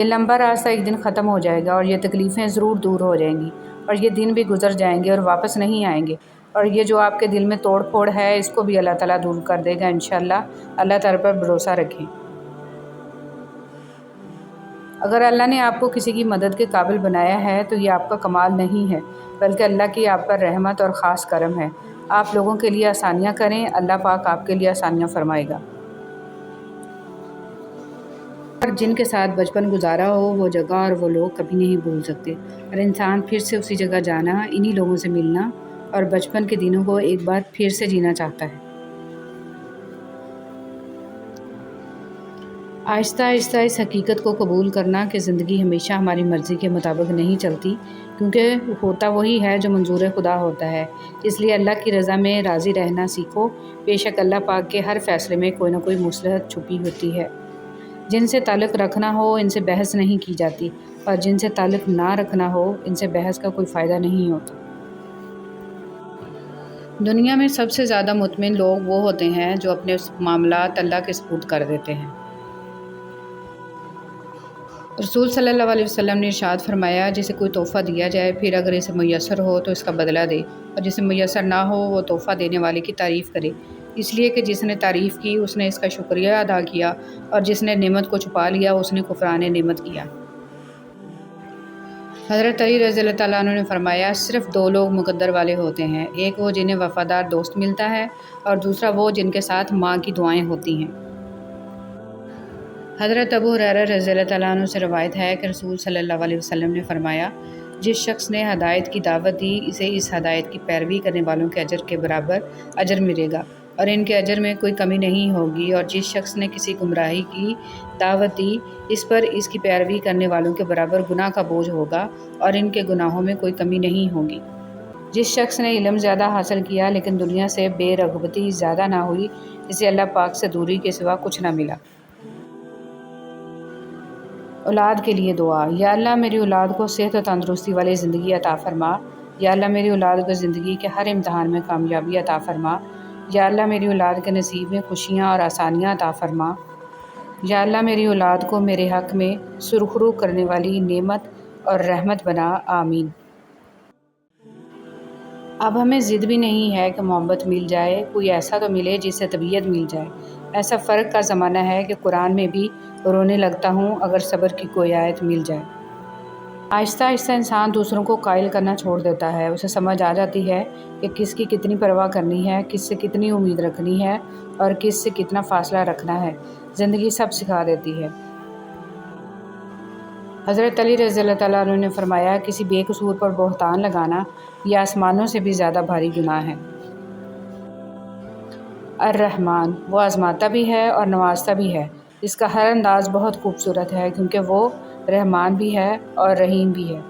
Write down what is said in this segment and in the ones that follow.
یہ لمبا راستہ ایک دن ختم ہو جائے گا اور یہ تکلیفیں ضرور دور ہو جائیں گی اور یہ دن بھی گزر جائیں گے اور واپس نہیں آئیں گے، اور یہ جو آپ کے دل میں توڑ پھوڑ ہے اس کو بھی اللہ تعالیٰ دور کر دے گا انشاءاللہ۔ اللہ تعالیٰ پر بھروسہ رکھیں۔ اگر اللہ نے آپ کو کسی کی مدد کے قابل بنایا ہے تو یہ آپ کا کمال نہیں ہے، بلکہ اللہ کی آپ پر رحمت اور خاص کرم ہے۔ آپ لوگوں کے لیے آسانیاں کریں، اللہ پاک آپ کے لیے آسانیاں فرمائے گا۔ اور جن کے ساتھ بچپن گزارا ہو وہ جگہ اور وہ لوگ کبھی نہیں بھول سکتے، اور انسان پھر سے اسی جگہ جانا، انہی لوگوں سے ملنا اور بچپن کے دنوں کو ایک بار پھر سے جینا چاہتا ہے۔ آہستہ آہستہ اس حقیقت کو قبول کرنا کہ زندگی ہمیشہ ہماری مرضی کے مطابق نہیں چلتی، کیونکہ ہوتا وہی ہے جو منظور خدا ہوتا ہے۔ اس لیے اللہ کی رضا میں راضی رہنا سیکھو۔ بے شک اللہ پاک کے ہر فیصلے میں کوئی نہ کوئی مصلحت چھپی ہوتی ہے۔ جن سے تعلق رکھنا ہو ان سے بحث نہیں کی جاتی، اور جن سے تعلق نہ رکھنا ہو ان سے بحث کا کوئی فائدہ نہیں ہوتا۔ دنیا میں سب سے زیادہ مطمئن لوگ وہ ہوتے ہیں جو اپنے معاملات اللہ کے سپرد کر دیتے ہیں۔ رسول صلی اللہ علیہ وسلم نے ارشاد فرمایا، جسے کوئی تحفہ دیا جائے پھر اگر اسے میسر ہو تو اس کا بدلہ دے، اور جسے میسر نہ ہو وہ تحفہ دینے والے کی تعریف کرے، اس لیے کہ جس نے تعریف کی اس نے اس کا شکریہ ادا کیا، اور جس نے نعمت کو چھپا لیا اس نے کفران نعمت کیا۔ حضرت علی رضی اللہ تعالیٰ عنہ نے فرمایا، صرف دو لوگ مقدر والے ہوتے ہیں، ایک وہ جنہیں وفادار دوست ملتا ہے اور دوسرا وہ جن کے ساتھ ماں کی دعائیں ہوتی ہیں۔ حضرت ابو ہریرہ رضی اللہ تعالیٰ عنہ سے روایت ہے کہ رسول صلی اللہ علیہ وسلم نے فرمایا، جس شخص نے ہدایت کی دعوت دی اسے اس ہدایت کی پیروی کرنے والوں کے اجر کے برابر اجر ملے گا اور ان کے اجر میں کوئی کمی نہیں ہوگی، اور جس شخص نے کسی گمراہی کی دعوت دی اس پر اس کی پیروی کرنے والوں کے برابر گناہ کا بوجھ ہوگا اور ان کے گناہوں میں کوئی کمی نہیں ہوگی۔ جس شخص نے علم زیادہ حاصل کیا لیکن دنیا سے بے رغبتی زیادہ نہ ہوئی، اسے اللہ پاک سے دوری کے سوا کچھ نہ ملا۔ اولاد کے لیے دعا۔ یا اللہ میری اولاد کو صحت و تندرستی والی زندگی عطا فرما۔ یا اللہ میری اولاد کو زندگی کے ہر امتحان میں کامیابی عطا فرما۔ یا اللہ میری اولاد کے نصیب میں خوشیاں اور آسانیاں عطا فرما۔ یا اللہ میری اولاد کو میرے حق میں سرخرو کرنے والی نعمت اور رحمت بنا، آمین۔ اب ہمیں ضد بھی نہیں ہے کہ محبت مل جائے، کوئی ایسا تو ملے جس سے طبیعت مل جائے۔ ایسا فرق کا زمانہ ہے کہ قرآن میں بھی رونے لگتا ہوں اگر صبر کی کوئی آیت مل جائے۔ آہستہ آہستہ انسان دوسروں کو قائل کرنا چھوڑ دیتا ہے، اسے سمجھ آ جاتی ہے کہ کس کی کتنی پرواہ کرنی ہے، کس سے کتنی امید رکھنی ہے اور کس سے کتنا فاصلہ رکھنا ہے۔ زندگی سب سکھا دیتی ہے۔ حضرت علی رضی اللہ تعالیٰ عنہ نے فرمایا، کسی بے قصور پر بہتان لگانا یہ آسمانوں سے بھی زیادہ بھاری گناہ ہے۔ الرحمن، وہ آزماتا بھی ہے اور نوازتا بھی ہے۔ اس کا ہر انداز بہت خوبصورت ہے کیونکہ وہ رحمان بھی ہے اور رحیم بھی ہے۔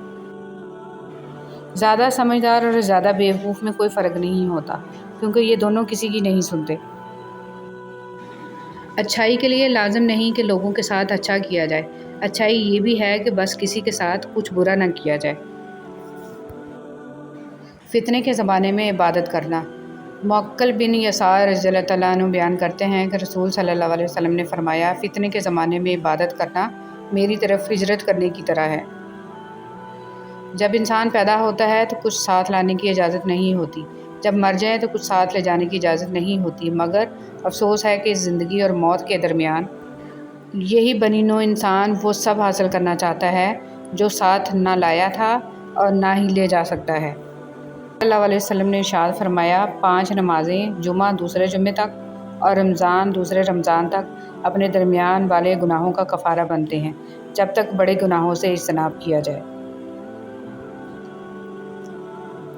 زیادہ سمجھدار اور زیادہ بیوقوف میں کوئی فرق نہیں ہوتا کیونکہ یہ دونوں کسی کی نہیں سنتے۔ اچھائی کے لیے لازم نہیں کہ لوگوں کے ساتھ اچھا کیا جائے، اچھائی یہ بھی ہے کہ بس کسی کے ساتھ کچھ برا نہ کیا جائے۔ فتنے کے زمانے میں عبادت کرنا۔ معقل بن یسار رضی اللہ تعالیٰ عنہ بیان کرتے ہیں کہ رسول صلی اللہ علیہ وسلم نے فرمایا، فتنے کے زمانے میں عبادت کرنا میری طرف ہجرت کرنے کی طرح ہے۔ جب انسان پیدا ہوتا ہے تو کچھ ساتھ لانے کی اجازت نہیں ہوتی، جب مر جائے تو کچھ ساتھ لے جانے کی اجازت نہیں ہوتی، مگر افسوس ہے کہ اس زندگی اور موت کے درمیان یہی بنی نوع انسان وہ سب حاصل کرنا چاہتا ہے جو ساتھ نہ لایا تھا اور نہ ہی لے جا سکتا ہے۔ صلی اللہ علیہ وسلم نے ارشاد فرمایا، 5 نمازیں جمعہ دوسرے جمعے تک اور رمضان دوسرے رمضان تک اپنے درمیان والے گناہوں کا کفارہ بنتے ہیں جب تک بڑے گناہوں سے اجتناب کیا جائے۔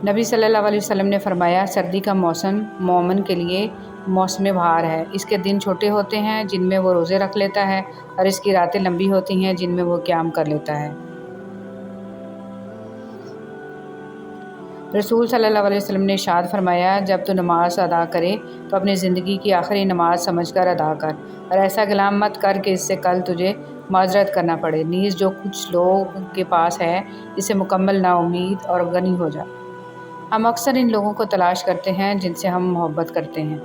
نبی صلی اللہ علیہ وسلم نے فرمایا، سردی کا موسم مومن کے لیے موسم بہار ہے، اس کے دن چھوٹے ہوتے ہیں جن میں وہ روزے رکھ لیتا ہے اور اس کی راتیں لمبی ہوتی ہیں جن میں وہ قیام کر لیتا ہے۔ رسول صلی اللہ علیہ وسلم نے ارشاد فرمایا، جب تو نماز ادا کرے تو اپنی زندگی کی آخری نماز سمجھ کر ادا کر، اور ایسا کلام مت کر کہ اس سے کل تجھے معذرت کرنا پڑے، نیز جو کچھ لوگ کے پاس ہے اسے مکمل نا امید اور غنی ہو جا۔ ہم اکثر ان لوگوں کو تلاش کرتے ہیں جن سے ہم محبت کرتے ہیں،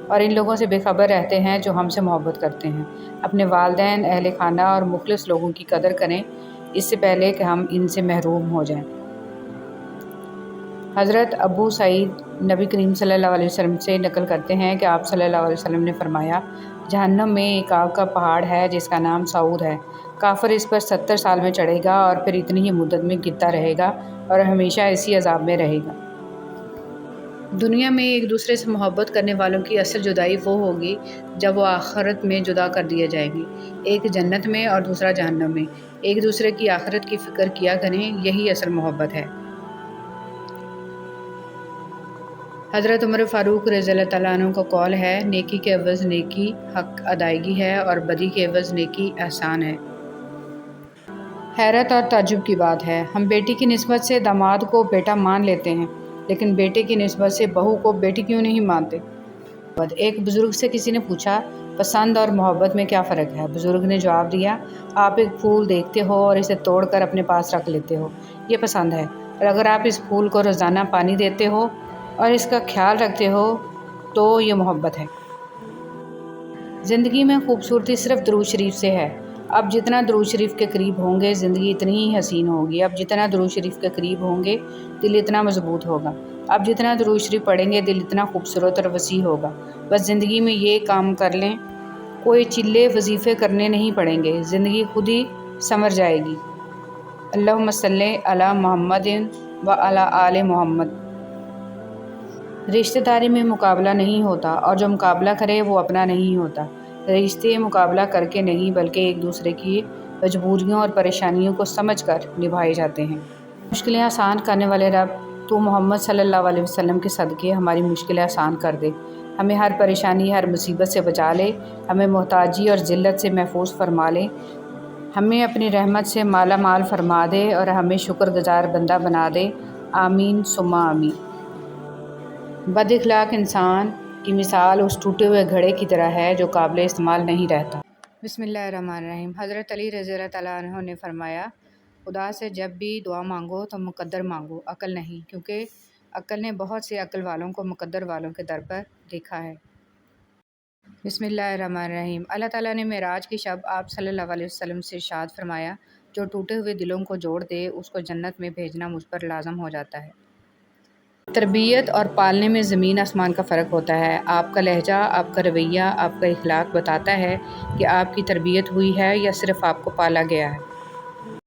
اور ان لوگوں سے بے خبر رہتے ہیں جو ہم سے محبت کرتے ہیں۔ اپنے والدین، اہل خانہ اور مخلص لوگوں کی قدر کریں اس سے پہلے کہ ہم ان سے محروم ہو جائیں۔ حضرت ابو سعید نبی کریم صلی اللہ علیہ وسلم سے نقل کرتے ہیں کہ آپ صلی اللہ علیہ وسلم نے فرمایا، جہنم میں ایک آگ کا پہاڑ ہے جس کا نام سعود ہے۔ کافر اس پر 70 سال میں چڑھے گا اور پھر اتنی ہی مدت میں گرتا رہے گا اور ہمیشہ اسی عذاب میں رہے گا۔ دنیا میں ایک دوسرے سے محبت کرنے والوں کی اصل جدائی وہ ہوگی جب وہ آخرت میں جدا کر دیے جائیں گے، ایک جنت میں اور دوسرا جہنم میں۔ ایک دوسرے کی آخرت کی فکر کیا کریں، یہی اصل محبت ہے۔ حضرت عمر فاروق رضی اللہ تعالیٰ عنہ کا قول ہے، نیکی کے عوض نیکی حق ادائیگی ہے اور بدی کے عوض نیکی احسان ہے۔ حیرت اور تعجب کی بات ہے، ہم بیٹی کی نسبت سے داماد کو بیٹا مان لیتے ہیں لیکن بیٹے کی نسبت سے بہو کو بیٹی کیوں نہیں مانتے؟ ایک بزرگ سے کسی نے پوچھا، پسند اور محبت میں کیا فرق ہے؟ بزرگ نے جواب دیا، آپ ایک پھول دیکھتے ہو اور اسے توڑ کر اپنے پاس رکھ لیتے ہو، یہ پسند ہے، اور اگر آپ اس پھول کو روزانہ پانی دیتے ہو اور اس کا خیال رکھتے ہو تو یہ محبت ہے۔ زندگی میں خوبصورتی صرف درود شریف سے ہے۔ اب جتنا درود شریف کے قریب ہوں گے زندگی اتنی ہی حسین ہوگی۔ اب جتنا درود شریف کے قریب ہوں گے دل اتنا مضبوط ہوگا۔ اب جتنا درود شریف پڑھیں گے دل اتنا خوبصورت اور وسیع ہوگا۔ بس زندگی میں یہ کام کر لیں، کوئی چلے وظیفے کرنے نہیں پڑیں گے، زندگی خود ہی سنور جائے گی۔ اللہم صلی علی محمد و علی آل محمد۔ رشتہ داری میں مقابلہ نہیں ہوتا اور جو مقابلہ کرے وہ اپنا نہیں ہوتا۔ رشتے مقابلہ کر کے نہیں بلکہ ایک دوسرے کی مجبوریوں اور پریشانیوں کو سمجھ کر نبھائے جاتے ہیں۔ مشکلیں آسان کرنے والے رب، تو محمد صلی اللہ علیہ وسلم کے صدقے ہماری مشکلیں آسان کر دے، ہمیں ہر پریشانی ہر مصیبت سے بچا لے، ہمیں محتاجی اور ذلت سے محفوظ فرما لے، ہمیں اپنی رحمت سے مالا مال فرما دے اور ہمیں شکر گزار بندہ بنا دے، آمین ثم آمین۔ بد اخلاق انسان کی مثال اس ٹوٹے ہوئے گھڑے کی طرح ہے جو قابل استعمال نہیں رہتا۔ بسم اللہ الرحمن الرحیم۔ حضرت علی رضی اللہ تعالیٰ عنہ نے فرمایا، خدا سے جب بھی دعا مانگو تو مقدر مانگو، عقل نہیں، کیونکہ عقل نے بہت سے عقل والوں کو مقدر والوں کے در پر دیکھا ہے۔ بسم اللہ الرحمن الرحیم۔ اللہ تعالیٰ نے معراج کی شب آپ صلی اللہ علیہ وسلم سے ارشاد فرمایا، جو ٹوٹے ہوئے دلوں کو جوڑ دے اس کو جنت میں بھیجنا مجھ پر لازم ہو جاتا ہے۔ تربیت اور پالنے میں زمین آسمان کا فرق ہوتا ہے۔ آپ کا لہجہ، آپ کا رویہ، آپ کا اخلاق بتاتا ہے کہ آپ کی تربیت ہوئی ہے یا صرف آپ کو پالا گیا ہے۔